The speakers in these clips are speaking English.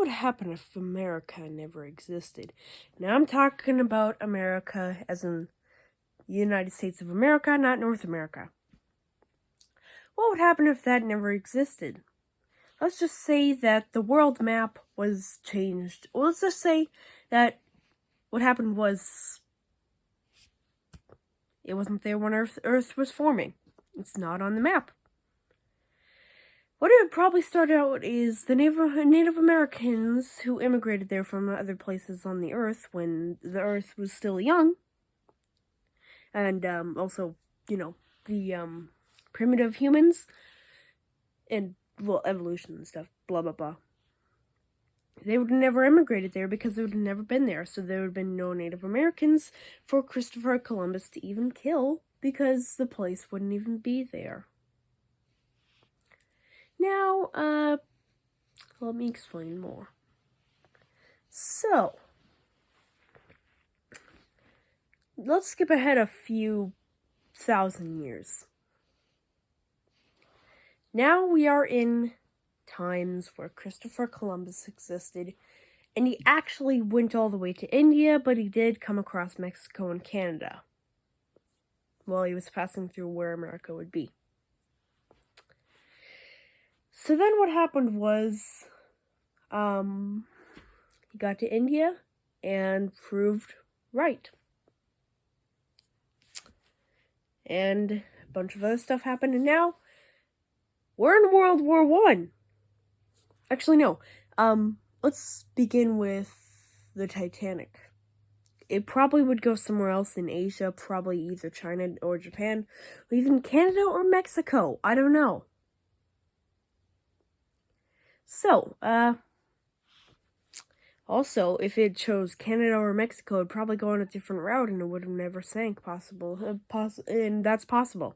would happen if America never existed? Now, I'm talking about America as in the United States of America, not North America. What would happen if that never existed? Let's just say that the world map was changed. Let's just say that what happened was it wasn't there when Earth was forming. It's not on the map. What it would probably start out is the Native Americans who immigrated there from other places on the Earth when the Earth was still young. And also, the primitive humans and, evolution and stuff, blah, blah, blah. They would have never immigrated there because they would have never been there. So there would have been no Native Americans for Christopher Columbus to even kill because the place wouldn't even be there. Now, let me explain more. So, let's skip ahead a few thousand years. Now we are in times where Christopher Columbus existed, and he actually went all the way to India, but he did come across Mexico and Canada while he was passing through where America would be. So then what happened was, he got to India and proved right. And a bunch of other stuff happened, and now we're in World War I. Actually, no. Let's begin with the Titanic. It probably would go somewhere else in Asia, probably either China or Japan, or even Canada or Mexico. I don't know. So, also, if it chose Canada or Mexico, it'd probably go on a different route and it would have never sank, and that's possible.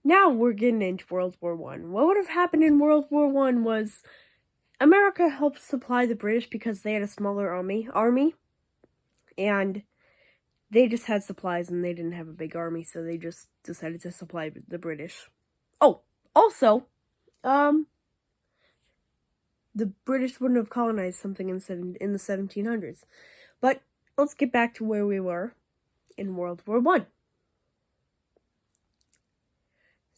Now we're getting into World War I. What would have happened in World War I was America helped supply the British because they had a smaller army, and they just had supplies and they didn't have a big army, so they just decided to supply the British. Oh, also, the British wouldn't have colonized something in the 1700s. But let's get back to where we were in World War I.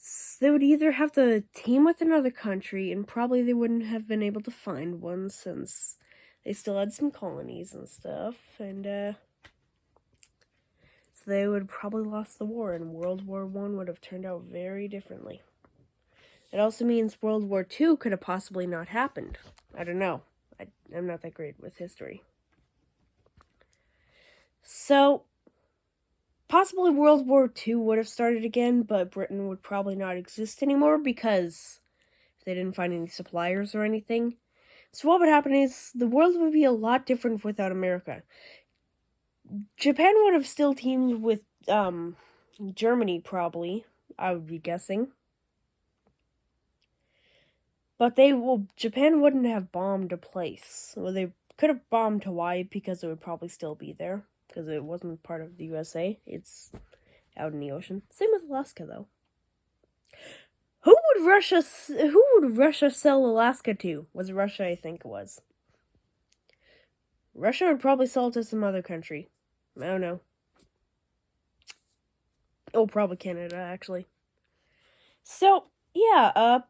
So they would either have to team with another country, and probably they wouldn't have been able to find one since they still had some colonies and stuff, and so they would have probably lost the war, and World War I would have turned out very differently. It also means World War II could have possibly not happened. I don't know. I'm not that great with history. So, possibly World War II would have started again, but Britain would probably not exist anymore because they didn't find any suppliers or anything. So what would happen is the world would be a lot different without America. Japan would have still teamed with Germany, probably, I would be guessing. But Japan wouldn't have bombed a place. Well, they could have bombed Hawaii because it would probably still be there, because it wasn't part of the USA. It's out in the ocean. Same with Alaska, though. Who would Russia sell Alaska to? Was Russia, I think it was. Russia would probably sell it to some other country. I don't know. Oh, probably Canada, actually. So, yeah,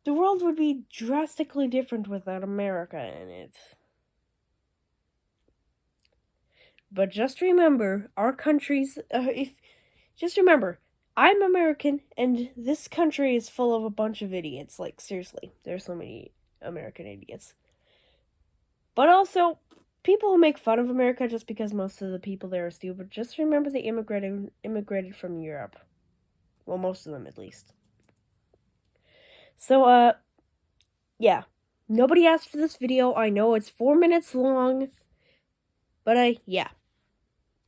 the world would be drastically different without America in it. But just remember, our countries, just remember, I'm American, and this country is full of a bunch of idiots. Like, seriously, there's so many American idiots. But also, people who make fun of America just because most of the people there are stupid, just remember they immigrated from Europe. Well, most of them, at least. So, yeah. Nobody asked for this video. I know it's 4 minutes long. But yeah.